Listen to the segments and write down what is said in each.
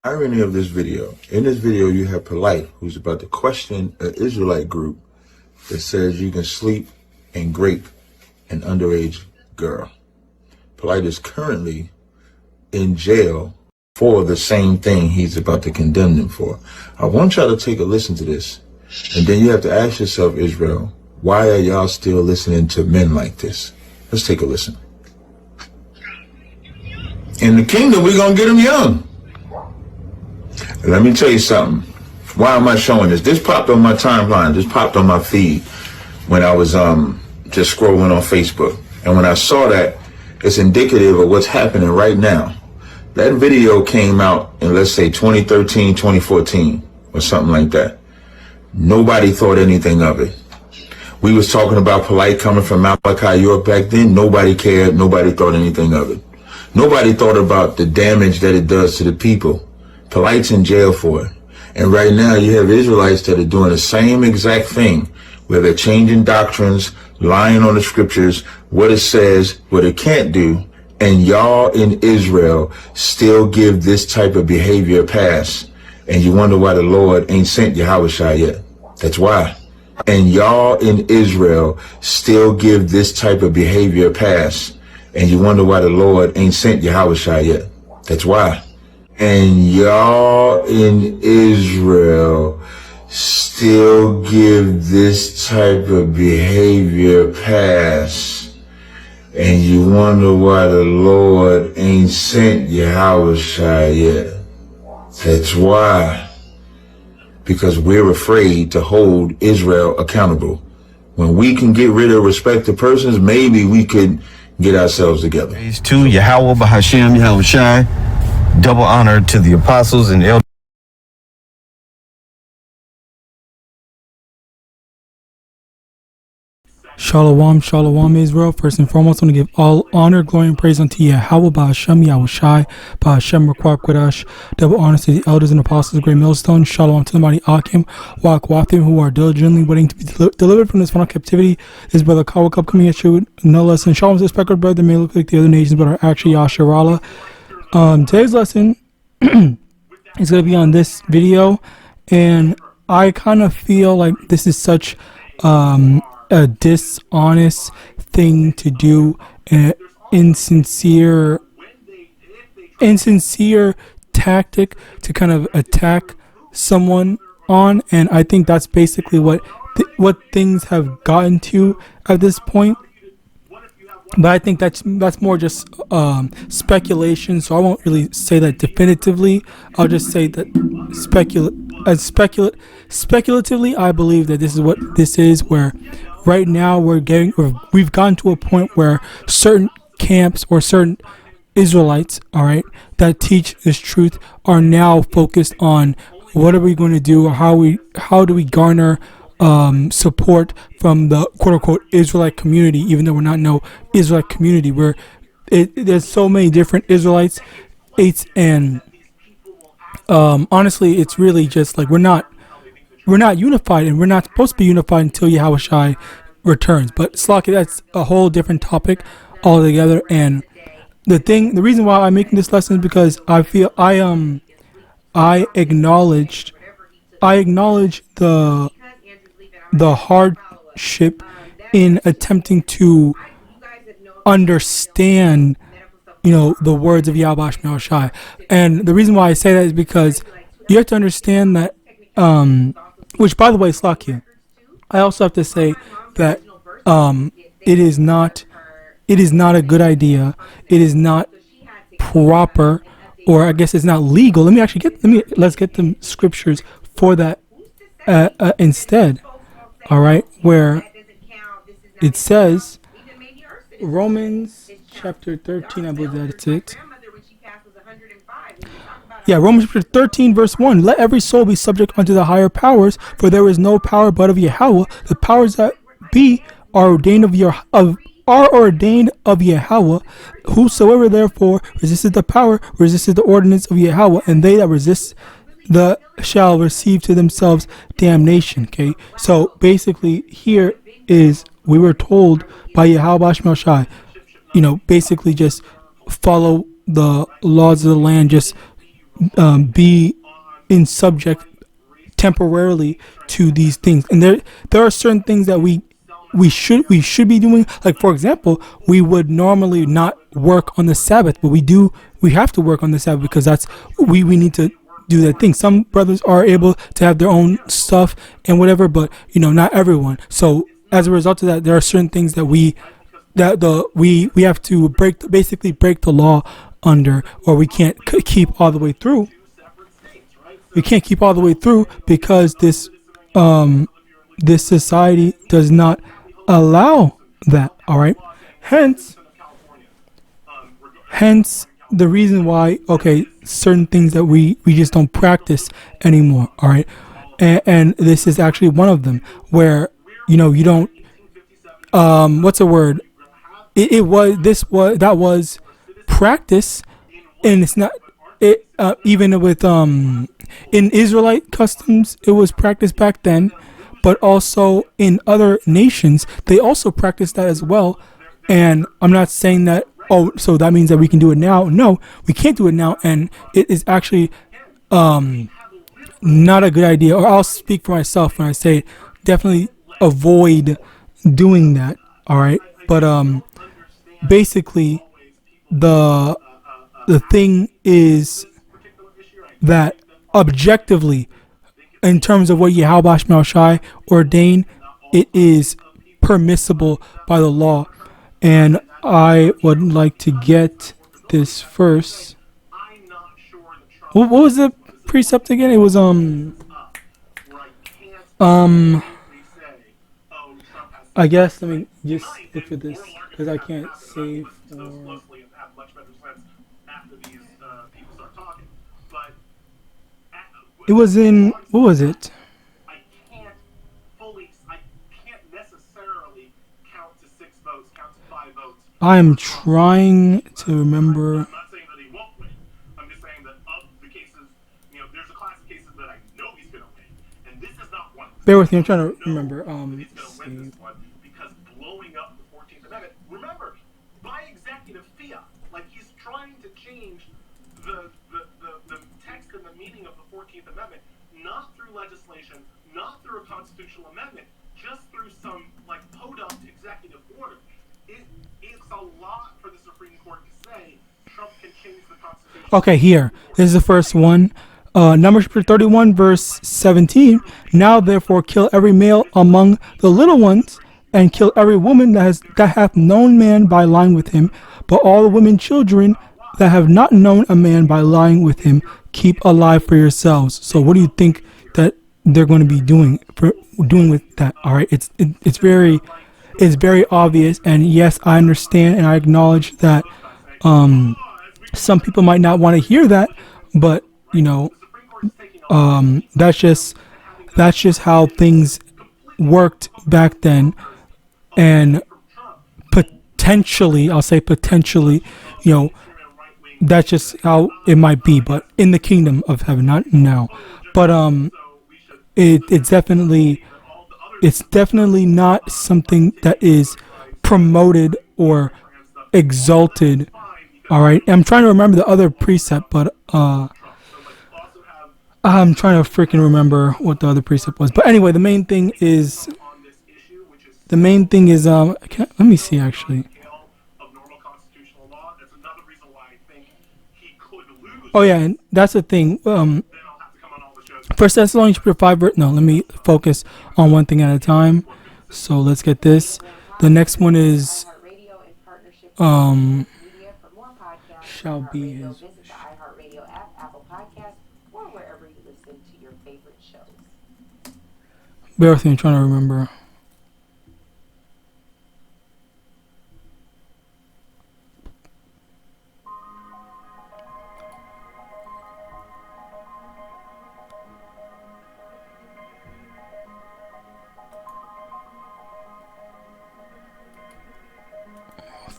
Irony of this video. In this video, you have Polite, who's about to question an Israelite group that says you can sleep and grape an underage girl. Polite is currently in jail for the same thing he's about to condemn them for. I want y'all to take a listen to this, and then you have to ask yourself, Israel, why are y'all still listening to men like this? Let's take a listen. In the kingdom, we're going to get them young. Let me tell you something. Why am I showing this? This popped on my timeline. This popped on my feed when I was just scrolling on Facebook. And when I saw that, it's indicative of what's happening right now. That video came out in, let's say, 2013, 2014, or something like that. Nobody thought anything of it. We was talking about Polite coming from Malachi, York back then. Nobody cared. Nobody thought anything of it. Nobody thought about the damage that it does to the people. Polite's in jail for it. And right now you have Israelites that are doing the same exact thing, where they're changing doctrines, lying on the scriptures, what it says, what it can't do, and y'all in Israel still give this type of behavior a pass. And you wonder why the Lord ain't sent YAHAWASHI yet. That's why. And y'all in Israel still give this type of behavior a pass. And you wonder why the Lord ain't sent YAHAWASHI yet. That's why. And y'all in Israel still give this type of behavior a pass. And you wonder why the Lord ain't sent YAHAWASHI yet. That's why. Because we're afraid to hold Israel accountable. When we can get rid of respected persons, maybe we could get ourselves together. Praise to YAHAWAH, BAHASHAM, YAHAWASHI. Double honor to the apostles and elders. Shalom, shalom, Israel. First and foremost, I want to give all honor, glory, and praise unto YAHAWAH, BAHASHAM, YAHAWASHI, BAHASHAM, Rakwah, Quadash. Double honor to the elders and apostles of Great Millstone. Shalom to the mighty Akim, YAHAWAH, who are diligently waiting to be delivered from this final captivity. His brother Kawakub coming at you with no less. And shalom to the speckled brother may look like the other nations, but are actually Yasharallah. Today's lesson is going to be on this video, and I kind of feel like this is such a dishonest thing to do, an insincere tactic to kind of attack someone on, and I think that's basically what things have gotten to at this point. But I think that's more just speculation, so I won't really say that definitively. I'll just say that speculatively, I believe that this is what this is, where right now we've gotten to a point where certain camps or certain Israelites, all right, that teach this truth are now focused on what are we going to do, or how do we garner support from the quote-unquote Israelite community, even though we're not no Israelite community, where there's so many different Israelites, and honestly, it's really just like we're not unified, and we're not supposed to be unified until YAHAWASHI returns. But Slaki, that's a whole different topic altogether. And the reason why I'm making this lesson is because I feel I acknowledge the hardship in attempting to understand, the words of YAHAWASHI. And the reason why I say that is because you have to understand that, which, by the way, Slakia, I also have to say that it is not a good idea. It is not proper, or I guess it's not legal. Let's get the scriptures for that instead. All right, where it says, Romans chapter 13, I believe that's it. Yeah, Romans chapter 13, verse 1. Let every soul be subject unto the higher powers, for there is no power but of YAHAWAH. The powers that be are ordained of YAHAWAH. Whosoever therefore resisteth the power, resisteth the ordinance of YAHAWAH, and they that resist shall receive to themselves damnation. Okay, so basically here is, we were told by YAHAWAH, basically just follow the laws of the land, just be in subject temporarily to these things. And there are certain things that we should be doing. Like, for example, we would normally not work on the Sabbath, but we have to work on the Sabbath because that's we need to do that thing. Some brothers are able to have their own stuff and whatever, but not everyone. So as a result of that, there are certain things that we have to basically break the law under, or we can't keep all the way through. We can't keep all the way through because this society does not allow that. All right. Hence the reason why, certain things that we just don't practice anymore. All right. And this is actually one of them where, you don't, what's the word? That was practice, and it's not, even with, in Israelite customs, it was practiced back then, but also in other nations, they also practice that as well. And I'm not saying that, so that means that we can do it now. No, we can't do it now, and it is actually not a good idea. Or I'll speak for myself when I say definitely avoid doing that. All right, but basically, the thing is that objectively, in terms of what YAHAWASHI ordained, it is permissible by the law. And I would like to get this first. What was the precept again? It was I guess let me just look for this because I can't save. It was in, what was it? I'm trying to remember. Bear with me, I'm trying to remember. Save. Okay, here. This is the first one. Numbers 31, verse 17. Now therefore kill every male among the little ones, and kill every woman that hath known man by lying with him. But all the women children that have not known a man by lying with him, keep alive for yourselves. So what do you think that they're going to be doing with that? All right, it's very obvious, and yes, I understand and I acknowledge that some people might not want to hear that, but that's just how things worked back then. And potentially, I'll say potentially, that's just how it might be, but in the kingdom of heaven, not now. But it's definitely not something that is promoted or exalted. All right, I'm trying to remember the other precept, but I'm trying to freaking remember what the other precept was. But anyway, the main thing is let me see actually. Oh yeah, and that's the thing. First Thessalonians 5 verse. No, let me focus on one thing at a time. So let's get this. The next one is shall be his. Visit the iHeartRadio app, Apple Podcasts, or wherever you listen to your favorite shows. Bear with me, I'm trying to remember.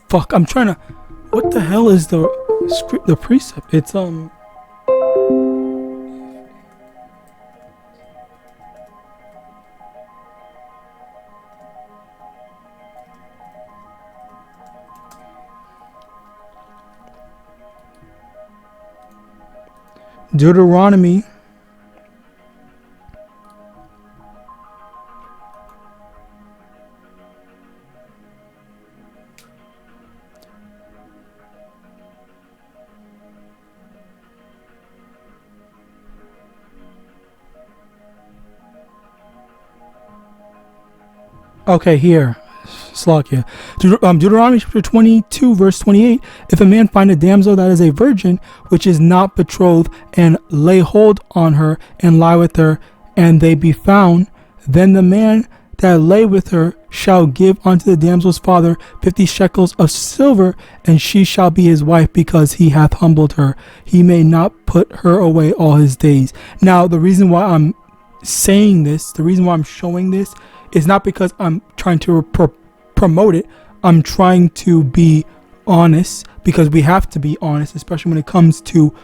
Fuck, I'm trying to. What the hell is the script? The precept? It's Deuteronomy Okay, here. Slakia. Deuteronomy chapter 22, verse 28. If a man find a damsel that is a virgin, which is not betrothed, and lay hold on her, and lie with her, and they be found, then the man that lay with her shall give unto the damsel's father 50 shekels of silver, and she shall be his wife, because he hath humbled her. He may not put her away all his days. Now, the reason why I'm saying this, the reason why I'm showing this, is not because I'm trying to promote it. I'm trying to be honest, because we have to be honest, especially when it comes to,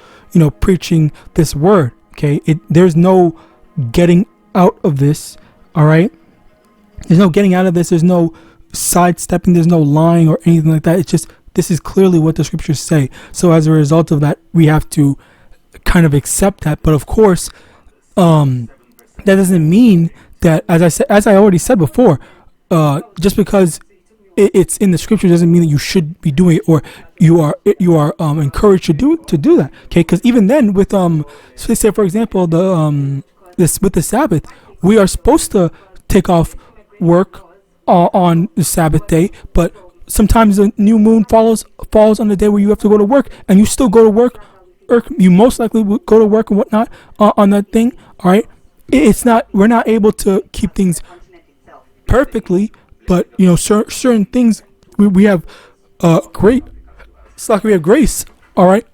preaching this word. Okay, there's no getting out of this. All right, there's no getting out of this. There's no sidestepping. There's no lying or anything like that. It's just, this is clearly what the scriptures say. So as a result of that, we have to kind of accept that. But of course, that doesn't mean that, as I already said before, just because it's in the scripture doesn't mean that you should be doing it, or you are encouraged to do that. Okay, because even then, with so say for example, this with the Sabbath, we are supposed to take off work on the Sabbath day, but sometimes the new moon falls on the day where you have to go to work, and you still go to work, or you most likely will go to work and whatnot on that thing. All right. We're not able to keep things perfectly, but certain things we have we have grace. All right.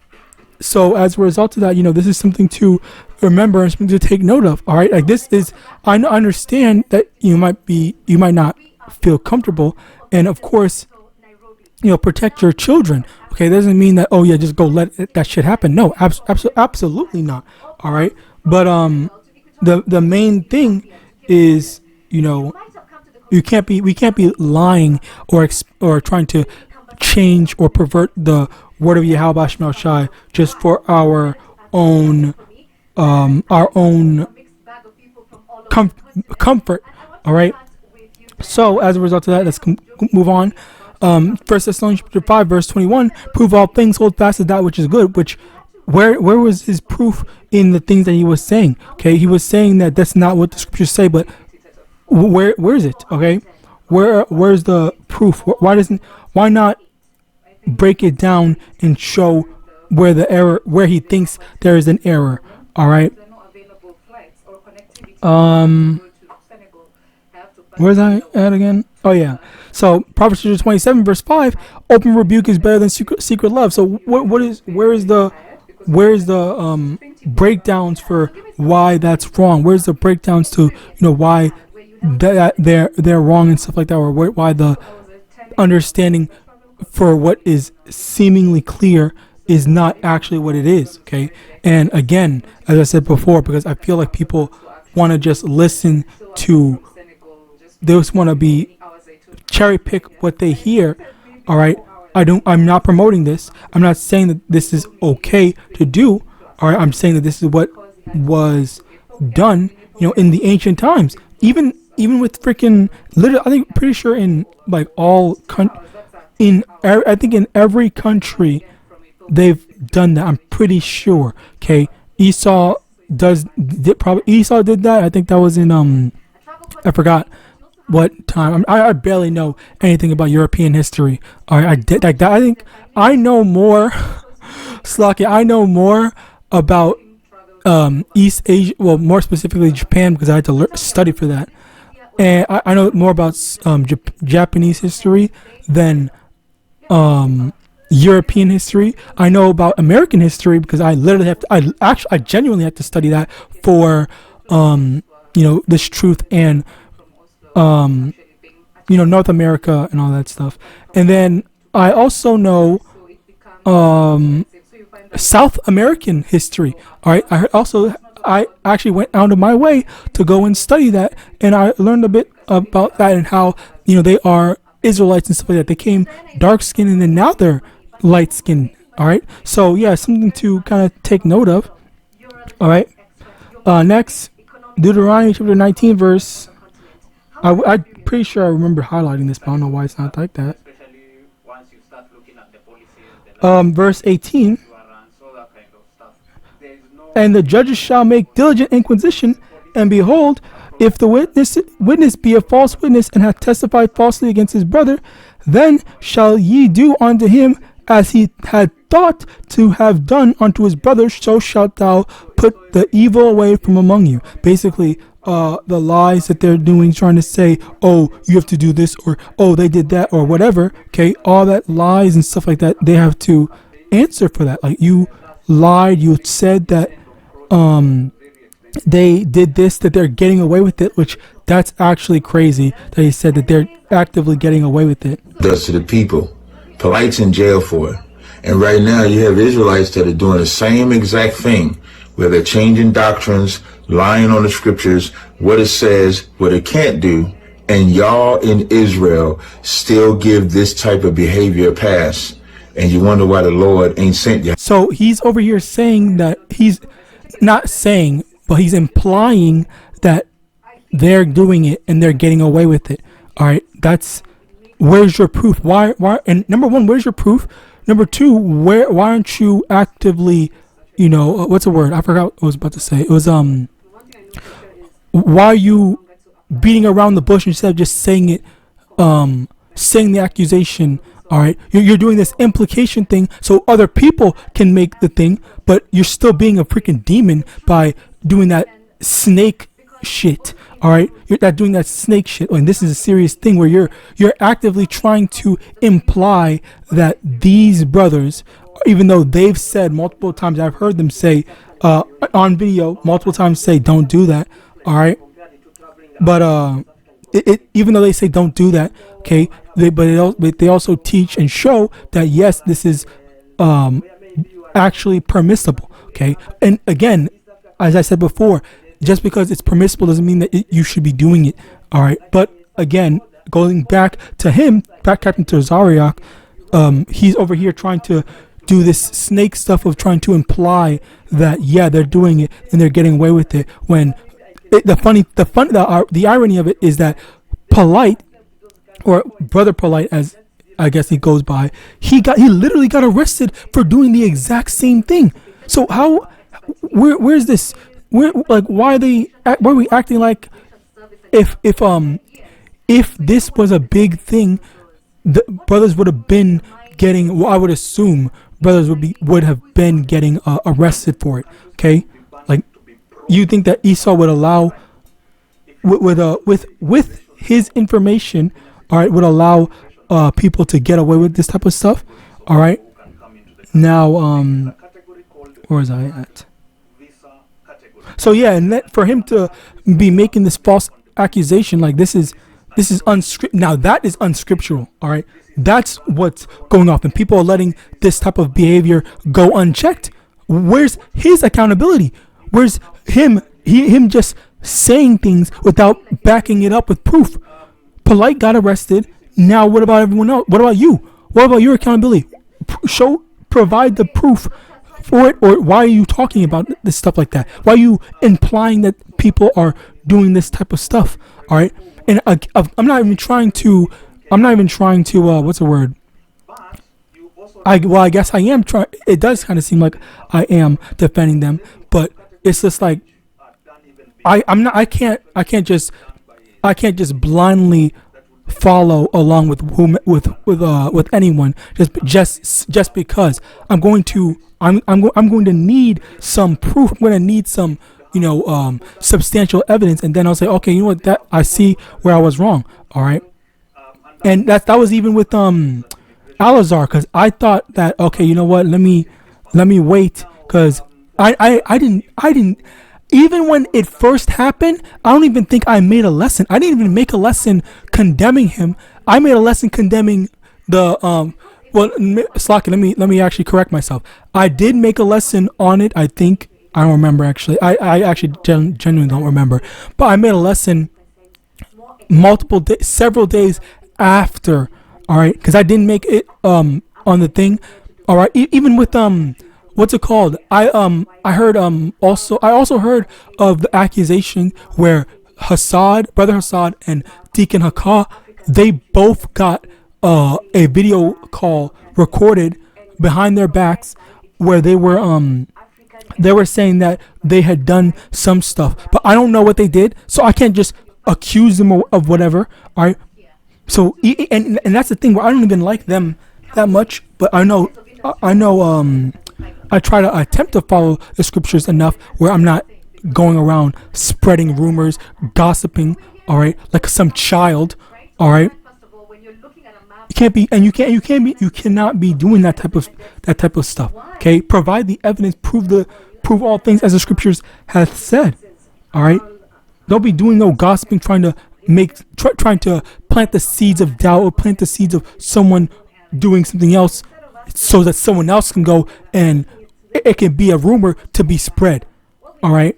So as a result of that, this is something to remember and something to take note of. All right. Like, this is, I understand that you might not feel comfortable, and of course, protect your children. Okay. That doesn't mean that, oh yeah, just go let that shit happen. No, absolutely not. All right. But the main thing is, we can't be lying or trying to change or pervert the word of Yahawadah just for our own comfort. All right. So as a result of that, let's move on. 1 Thessalonians 5 verse 21. Prove all things, hold fast to that which is good. Which where was his proof in the things that he was saying? Okay, he was saying that that's not what the scriptures say, but where is it? Okay, where's the proof? Why not break it down and show where he thinks there is an error? All right. Where's I at again? Oh yeah. So Proverbs 27 verse 5. Open rebuke is better than secret love. So where's the breakdowns for why that's wrong? Where's the breakdowns to why that they're wrong and stuff like that, or why the understanding for what is seemingly clear is not actually what it is? Okay. And again, as I said before, because I feel like people want to just listen to, they just want to be cherry pick what they hear. All right. I'm not promoting this. I'm not saying that this is okay to do. All right. I'm saying that this is what was done, in the ancient times. Even with freaking, literally, I think, pretty sure in like I think in every country they've done that. I'm pretty sure. Okay. Esau did that. I think that was in I forgot what time. I barely know anything about European history. I did like that. I think I know more. Slacky, I know more about East Asia. Well, more specifically Japan, because I had to study for that. And I know more about Japanese history than European history. I know about American history because I literally have to. I genuinely have to study that for this truth and North America and all that stuff. And then I also know South American history. All right. I actually went out of my way to go and study that, and I learned a bit about that and how they are Israelites and stuff like that. They came dark skinned and then now they're light skinned. All right. So yeah, something to kind of take note of. All right. Next, Deuteronomy chapter 19 verse. I'm pretty sure I remember highlighting this, but I don't know why it's not like that. Verse 18. And the judges shall make diligent inquisition, and behold, if the witness be a false witness and hath testified falsely against his brother, then shall ye do unto him as he had thought to have done unto his brother, so shalt thou put the evil away from among you. Basically, the lies that they're doing, trying to say, oh, you have to do this, or oh, they did that, or whatever. Okay, all that lies and stuff like that, they have to answer for that. Like, you lied, you said that they did this, that they're getting away with it, which that's actually crazy that he said that they're actively getting away with it. Does to the people. Polite's in jail for it. And right now you have Israelites that are doing the same exact thing, where they're changing doctrines, lying on the scriptures, what it says, what it can't do, and y'all in Israel still give this type of behavior a pass. And you wonder why the Lord ain't sent you. So he's over here saying that he's not saying, but he's implying that they're doing it and they're getting away with it. All right, that's, where's your proof? Why? And number one, where's your proof? Number two, why aren't you actively, what's the word? I forgot what I was about to say. It was why are you beating around the bush instead of just saying it, saying the accusation? All right, you're doing this implication thing so other people can make the thing, but you're still being a freaking demon by doing that snake shit. All right, you're not doing that snake shit. And this is a serious thing where you're actively trying to imply that these brothers, even though they've said multiple times, I've heard them say on video multiple times, say don't do that. All right, but even though they say don't do that, okay, they also teach and show that yes, this is actually permissible. Okay, and again, as I said before, just because it's permissible doesn't mean that you should be doing it. All right, but again, going back to him, Captain Tazariak, he's over here trying to do this snake stuff of trying to imply that yeah, they're doing it and they're getting away with it. When the irony of it is that Polite, or Brother Polite, as I guess he goes by, he literally got arrested for doing the exact same thing. So where's this? Why are we acting like if this was a big thing, the brothers would have been getting, well, I would assume brothers would have been getting arrested for it. Okay, like, you think that Esau would allow with his information, all right, would allow people to get away with this type of stuff? All right, now where was I at? So yeah, and for him to be making this false accusation, like this is unscripted. Now that is unscriptural. All right, that's what's going off, and people are letting this type of behavior go unchecked. Where's his accountability? Where's him just saying things without backing it up with proof? Polite got arrested. Now what about everyone else? What about you? What about your accountability? Provide the proof for it. Or why are you talking about this stuff like that? Why are you implying that people are doing this type of stuff? All right, and I'm not even trying to what's the word? I guess I am trying. It does kind of seem like I am defending them, but it's just like I can't just blindly follow along with anyone just because I'm going to need some proof. I'm going to need some substantial evidence, and then I'll say, okay, you know what, that I see where I was wrong. All right, and that was even with Alazar, because I thought that, okay, you know what, let me wait, because I didn't even when it first happened, I don't even think I made a lesson. I didn't even make a lesson condemning him. I made a lesson condemning the Slocky, let me actually correct myself. I did make a lesson on it. I think, I don't remember actually. I actually genuinely don't remember. But I made a lesson several days after. All right, because I didn't make it on the thing. All right, even with what's it called? I heard I also heard of the accusation where Brother Hassad and Deacon Hakah, they both got a video call recorded behind their backs where they were saying that they had done some stuff, but I don't know what they did, so I can't just accuse them of whatever. All right. So and that's the thing where I don't even like them that much, but I know I try to attempt to follow the scriptures enough where I'm not going around spreading rumors, gossiping, all right, like some child, all right. You cannot be doing that type of stuff. Okay, provide the evidence, prove all things as the scriptures hath said. All right, don't be doing no gossiping, trying to plant the seeds of doubt or plant the seeds of someone doing something else, so that someone else can go and it can be a rumor to be spread. All right.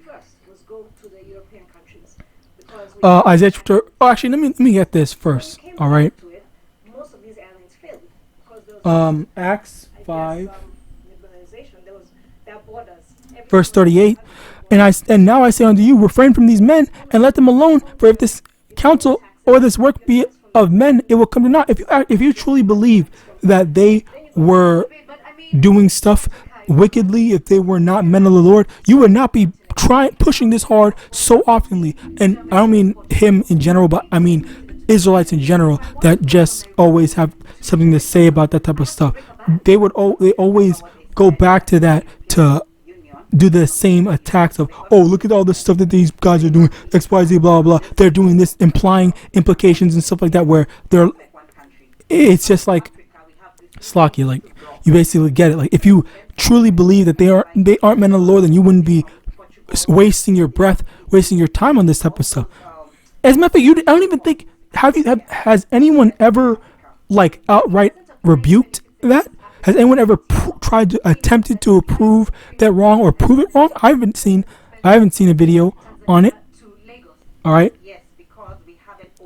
Isaiah chapter. Oh, actually, let me get this first. All right. Acts 5, verse 38. And now I say unto you, refrain from these men and let them alone. For if this counsel or this work be of men, it will come to naught. If you truly believe that they were doing stuff wickedly, if they were not men of the Lord, you would not be pushing this hard so oftenly. And I don't mean him in general, but I mean Israelites in general that just always have something to say about that type of stuff. They always go back to that to do the same attacks of, oh, look at all the stuff that these guys are doing, XYZ, blah blah. They're doing this, implying implications and stuff like that, where it's just like slocky. Like, you basically get it. Like, if you truly believe that they aren't men of the Lord, then you wouldn't be wasting your breath, wasting your time on this type of stuff. As a matter of fact, I don't even think has anyone ever like outright rebuked that? Has anyone ever attempted to prove that wrong or prove it wrong? I haven't seen a video on it. All right.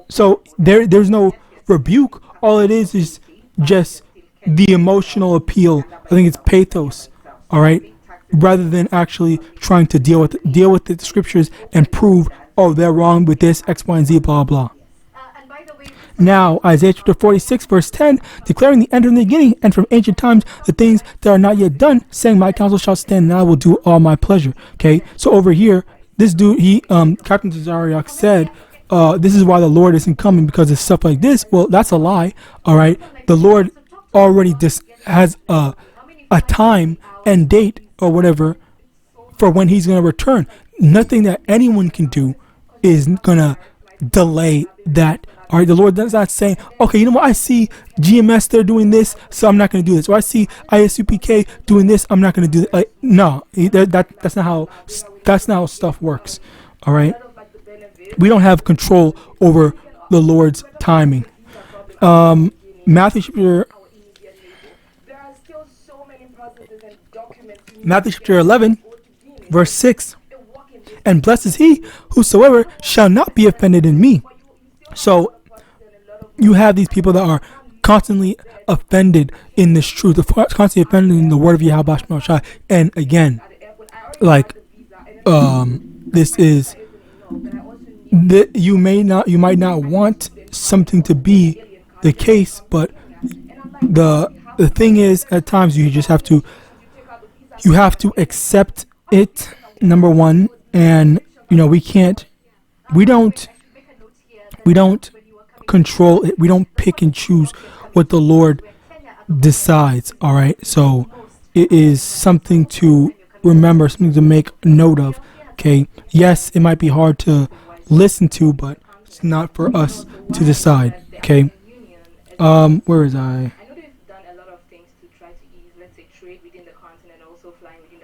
So there's no rebuke. All it is just the emotional appeal. I think it's pathos. All right. Rather than actually trying to deal with the scriptures and prove, oh, they're wrong with this X, Y, and Z, blah blah. Now, Isaiah chapter 46, verse 10, declaring the end from the beginning and from ancient times the things that are not yet done, saying, my counsel shall stand, and I will do all my pleasure. Okay, so over here, this dude, Captain Tazariak said, this is why the Lord isn't coming, because of stuff like this. Well, that's a lie. All right, the Lord already has a time and date or whatever for when he's going to return. Nothing that anyone can do is going to delay that. All right, the Lord is not saying, okay, you know what, I see GMS, they're doing this, so I'm not going to do this. Or I see ISUPK doing this, I'm not going to do it. Like, no, that's not how stuff works. All right, we don't have control over the Lord's timing. Matthew chapter 11, verse 6. And blessed is he whosoever shall not be offended in me. So you have these people that are constantly offended in this truth, constantly offended in the word of Yahawadah. And again, like, this is that you might not want something to be the case, but the thing is, at times you just have to accept it, number one. And we don't control it. We don't pick and choose what the Lord decides. All right, so it is something to remember, something to make note of. Okay, yes, it might be hard to listen to, but it's not for us to decide. Okay, where is I?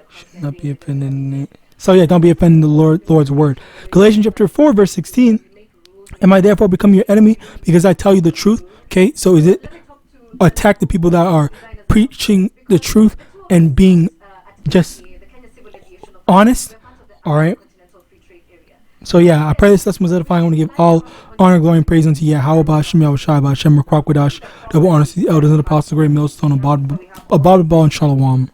Should not be offended in it. So yeah, don't be offended in the Lord's word. Galatians chapter 4, verse 16. Am I therefore become your enemy because I tell you the truth? Okay, so is it attack the people that are preaching the truth and being just honest? All right. So yeah, I pray this lesson was edifying. I want to give all honor, glory, and praise unto YAHAWAH, SHAMAIWAN, Hashem, double honor to the elders and the apostles, the great millstone, Abad and Shalom.